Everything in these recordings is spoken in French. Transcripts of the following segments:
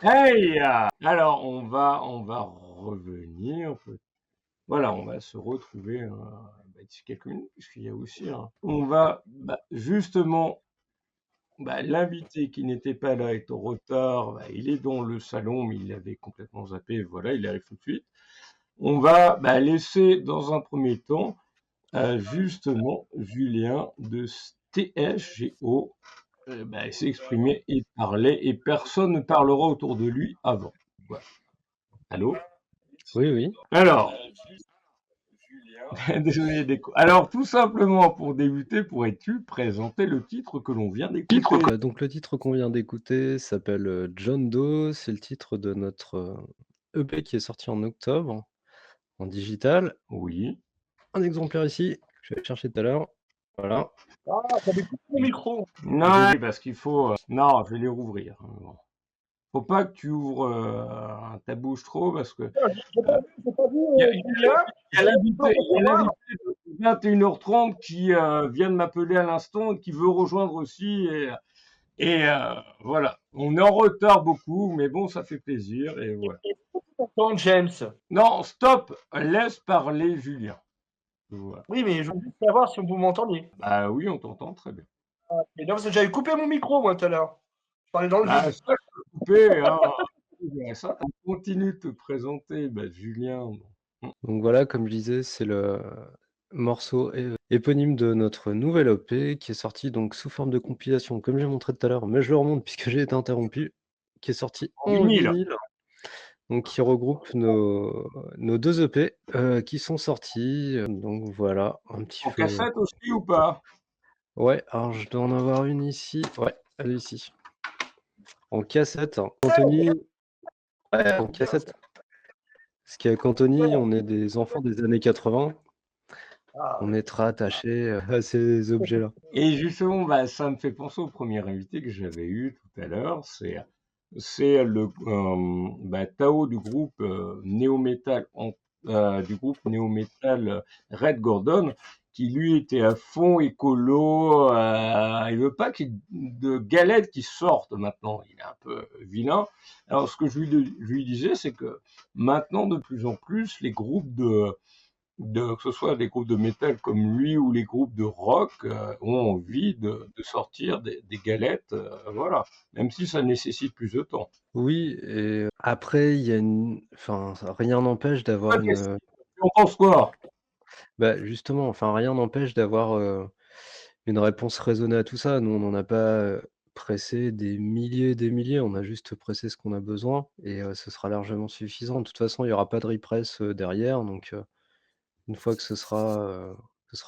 Hey! Alors, on va revenir. Voilà, on va se retrouver d'ici quelques minutes, puisqu'il y a aussi on va justement l'invité qui n'était pas là est en retard. Il est dans le salon, mais il avait complètement zappé. Voilà, il arrive tout de suite. On va laisser dans un premier temps justement Julien de TSGO s'exprimer et parler, et personne ne parlera autour de lui avant. Voilà. Allô? Oui, oui. Alors, désolé d'écho. Alors, tout simplement, pour débuter, pourrais-tu présenter le titre que l'on vient d'écouter? Donc le titre qu'on vient d'écouter s'appelle John Doe, c'est le titre de notre EP qui est sorti en octobre, en digital. Oui. Un exemplaire ici, que je vais aller chercher tout à l'heure. Voilà. Ah, t'as des coups de micro. Non, parce qu'il faut. Non, je vais les rouvrir. Bon. faut pas que tu ouvres ta bouche trop parce que J'ai pas vu il y a, Julien. il y a l'invité de 21h30 qui vient de m'appeler à l'instant, qui veut rejoindre aussi. Et voilà, on est en retard beaucoup, mais bon, ça fait plaisir. Et voilà. Attends, James. Non, stop, laisse parler Julien. Voilà. Oui, mais je veux juste savoir si vous m'entendez. Bah oui, on t'entend très bien. Et là, j'avais coupé mon micro, moi, tout à l'heure. Je parlais dans le Bah, vide. ça, je peux couper, hein. Ça, on continue de te présenter, bah, Julien. Donc voilà, comme je disais, c'est le morceau éponyme de notre nouvelle EP qui est sorti donc sous forme de compilation, comme j'ai montré tout à l'heure, mais je le remonte puisque j'ai été interrompu, qui est sorti En en vinyle. vinyle, donc qui regroupe nos 2 EP qui sont sortis. Donc voilà, un petit En peu. cassette aussi ou pas? Ouais, alors je dois en avoir une ici. Ouais, elle est ici. En cassette, hein. Anthony, ouais, en cassette. Parce qu'avec Anthony, on est des enfants des années 80. On est très attachés à ces objets-là. Et justement, bah, ça me fait penser au premier invité que j'avais eu tout à l'heure. C'est le Tao du groupe néo-metal Red Gordon, qui lui était à fond écolo. Il veut pas qu'il y ait de galettes qui sortent maintenant. Il est un peu vilain. Alors ce que je lui disais, c'est que maintenant de plus en plus les groupes que ce soit des groupes de métal comme lui ou les groupes de rock ont envie de sortir des galettes, voilà, même si ça nécessite plus de temps. Oui, et après, il y a enfin, rien n'empêche d'avoir une. Tu en penses quoi? Bah, justement, enfin, rien n'empêche d'avoir une réponse raisonnée à tout ça. Nous, on n'en a pas pressé des milliers et des milliers, on a juste pressé ce qu'on a besoin et ce sera largement suffisant. De toute façon, il n'y aura pas de repress derrière, donc une fois que ce sera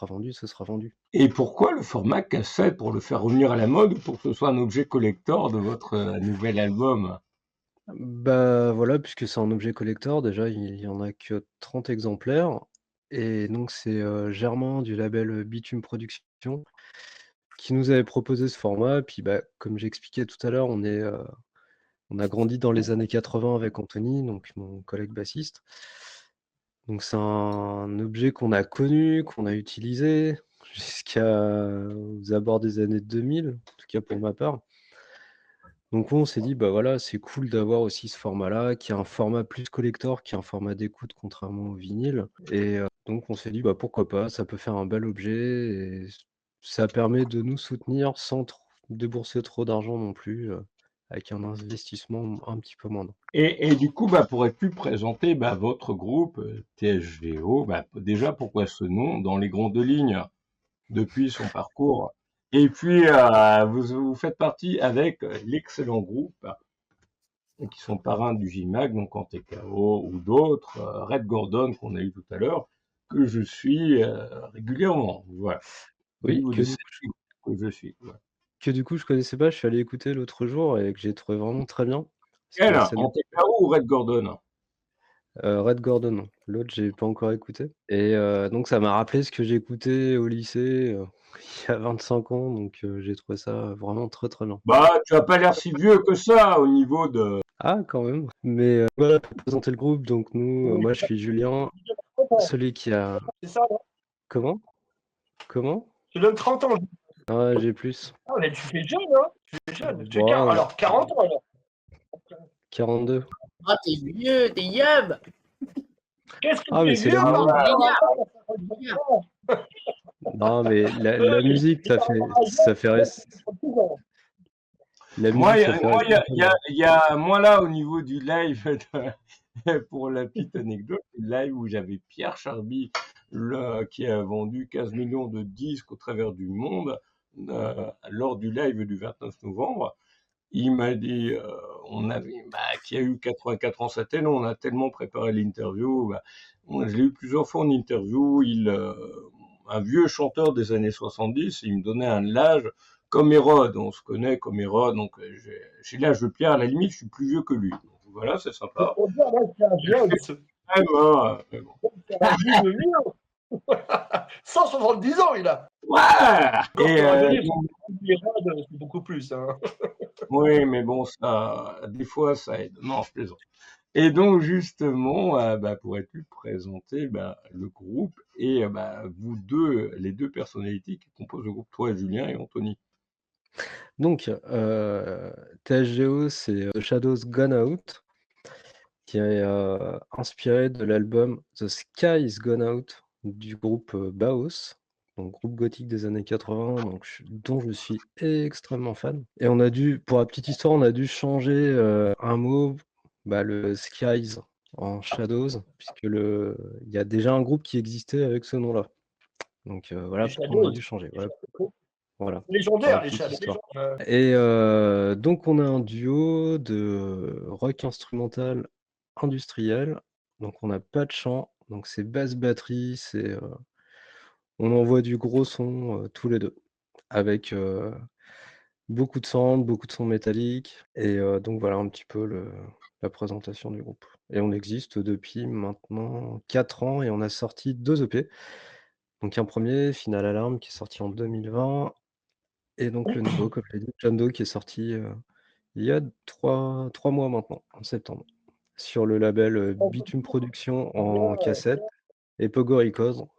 vendu, ce sera vendu. Et pourquoi le format cassette? Pour le faire revenir à la mode ou pour que ce soit un objet collector de votre nouvel album? Bah, voilà, puisque c'est un objet collector, déjà, il y en a que 30 exemplaires et donc c'est Germain du label Bitume Productions qui nous avait proposé ce format. Puis, bah, comme j'expliquais tout à l'heure, on a grandi dans les années 80 avec Anthony, donc mon collègue bassiste. Donc c'est un objet qu'on a connu, qu'on a utilisé jusqu'aux abords des années 2000, en tout cas pour ma part. Donc on s'est dit: «Bah, voilà, c'est cool d'avoir aussi ce format-là, qui est un format plus collector, qui est un format d'écoute contrairement au vinyle» et donc on s'est dit: «Bah, pourquoi pas? Ça peut faire un bel objet et ça permet de nous soutenir sans débourser trop d'argent non plus, avec un investissement un petit peu moindre». Et du coup, bah, pourrais-tu présenter votre groupe THVO? Bah, déjà, pourquoi ce nom dans les grandes lignes depuis son parcours? Et puis, vous faites partie avec l'excellent groupe qui sont parrains du GIMAC, donc en TKO ou d'autres, Red Gordon qu'on a eu tout à l'heure, que je suis régulièrement. Voilà, au Oui, niveau de ces que je suis. Voilà. que du coup je connaissais pas, je suis allé écouter l'autre jour et que j'ai trouvé vraiment très bien. Parce Quel? que En TKO ou Red Gordon? Red Gordon, l'autre j'ai pas encore écouté et donc ça m'a rappelé ce que j'écoutais au lycée, il y a 25 ans, donc j'ai trouvé ça vraiment très, très bien. Bah, tu as pas l'air si vieux que ça au niveau de. Ah quand même, mais voilà pour présenter le groupe, donc nous, moi je suis Julien, celui qui a C'est ça, non? comment? Comment? Tu donnes 30 ans. Ah j'ai plus. Ah, mais tu fais jeune, hein? Tu fais jeune. Tu es Bon, alors 40 ans, alors. 42. Ah, t'es vieux, t'es yab. Qu'est-ce que Ah mais t'es c'est vieux la par musique. rapport à ça? Non mais la musique ça fait la Moi, musique ça fait rester. moi là, au niveau du live, pour la petite anecdote, le live où j'avais Pierre Charby, qui a vendu 15 millions de disques au travers du monde, lors du live du 29 novembre, il m'a dit, qui a eu 84 ans, ça tellement, on a tellement préparé l'interview, moi, je l'ai eu plusieurs fois en interview, un vieux chanteur des années 70, il me donnait un âge comme Hérode, on se connaît comme Hérode, donc j'ai l'âge de Pierre, à la limite, je suis plus vieux que lui. Donc, voilà, c'est sympa. On dit, là, c'est un jeune. Mais bon. C'est un vieux de vieux. 170 ans, il a. Ouais. Et C'est beaucoup plus, hein. Oui, mais bon, ça, des fois, ça aide. Non, je plaisante. Et donc, justement, pourrais-tu présenter le groupe et vous deux, les deux personnalités qui composent le groupe, toi, Julien et Anthony? Donc, THGO, c'est Shadows Gone Out, qui est inspiré de l'album The Sky is Gone Out du groupe Bauhaus, donc groupe gothique des années 80, donc dont je suis extrêmement fan. Et pour la petite histoire, on a dû changer un mot, le Skies en Shadows, puisque il y a déjà un groupe qui existait avec ce nom-là. Donc voilà, Les on a Shadows. dû changer. Les Voilà. Shadows. Voilà. Légendaire, Pour la les petite Shadows. histoire. Et donc on a un duo de rock instrumental industriel. Donc on n'a pas de chant, donc c'est basse batterie, on envoie du gros son tous les deux, avec beaucoup de sons métalliques. Et donc voilà un petit peu la présentation du groupe. Et on existe depuis maintenant 4 ans et on a sorti 2 EP. Donc un premier, Final Alarm, qui est sorti en 2020. Et donc le nouveau, comme je l'ai dit, Jando, qui est sorti il y a 3 mois maintenant, en septembre, sur le label Bitume Productions en cassette et Pogo Records,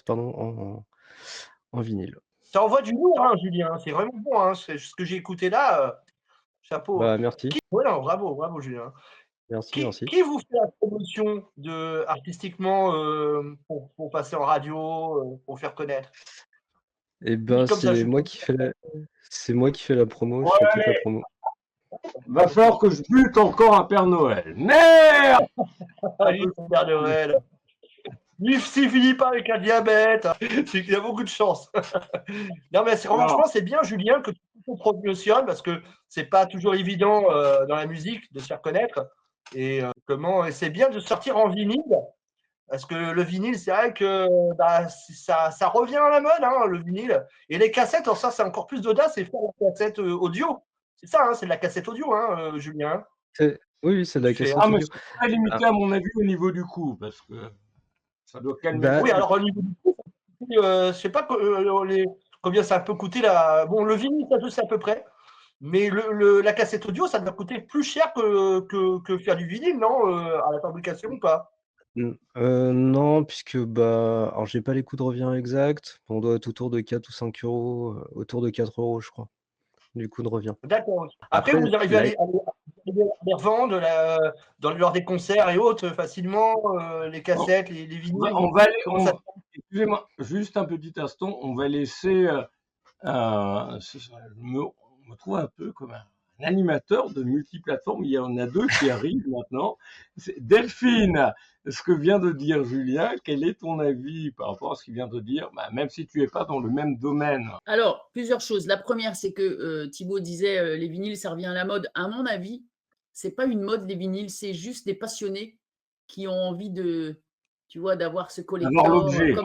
pardon, en vinyle. Ça envoie du lourd, hein, Julien. C'est vraiment bon. Hein. C'est ce que j'ai écouté là. Chapeau. Bah merci, Ouais, non, bravo, Julien. merci. Qui vous fait la promotion artistiquement pour passer en radio, pour faire connaître? Et Dit comme ça, je c'est moi suppose. qui fais la promo, je fais toute la promo. Va falloir que je bute encore un Père Noël. Merde! Allez, Père Noël. S'il finit pas avec un diabète, c'est qu'il a beaucoup de chance. Non, mais franchement, c'est bien, Julien, que tu te promotionnes parce que c'est pas toujours évident dans la musique de se faire connaître. Et c'est bien de sortir en vinyle parce que le vinyle, c'est vrai que ça revient à la mode, hein, le vinyle. Et les cassettes, alors ça, c'est encore plus d'audace, c'est faire la cassette audio. C'est ça, hein, c'est de la cassette audio, hein, Julien. Oui, c'est de la cassette mais audio. c'est pas limité à mon avis au niveau du coût, parce que ça doit calmer. Oui, alors au niveau du coût, je sais pas combien ça peut coûter. Bon, le vinyle, ça je sais à peu près. Mais la cassette audio, ça doit coûter plus cher que faire du vinyle, non, à la fabrication ou pas? Non, puisque alors j'ai pas les coûts de revient exacts, on doit être autour de 4 ou 5 €, autour de 4 € je crois, du coût de revient. D'accord. Après, Après, vous arrivez à les revendre lors des concerts et autres facilement, les cassettes, les vinyles. Excusez-moi, juste un petit instant, on va laisser. Je me trouve un peu comme un animateur de multiplateformes. Il y en a deux qui arrivent maintenant. Delphine, ce que vient de dire Julien, quel est ton avis par rapport à ce qu'il vient de dire, même si tu n'es pas dans le même domaine? Alors, plusieurs choses. La première, c'est que Thibaut disait les vinyles, ça revient à la mode. À mon avis, c'est pas une mode, les vinyles, c'est juste des passionnés qui ont envie tu vois, d'avoir ce collector, l'objet.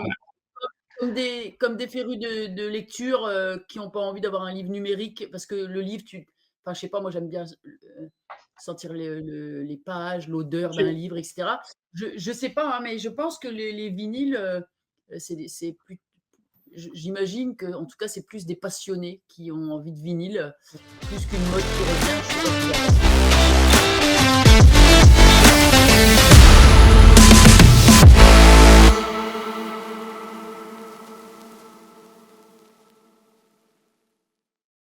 comme des férus de lecture qui n'ont pas envie d'avoir un livre numérique, parce que le livre, enfin, je sais pas, moi j'aime bien sentir les pages, l'odeur d'un livre, etc. Je sais pas, hein, mais je pense que les vinyles, c'est plus. J'imagine que, en tout cas, c'est plus des passionnés qui ont envie de vinyle, plus qu'une mode qui revient. Je sais pas.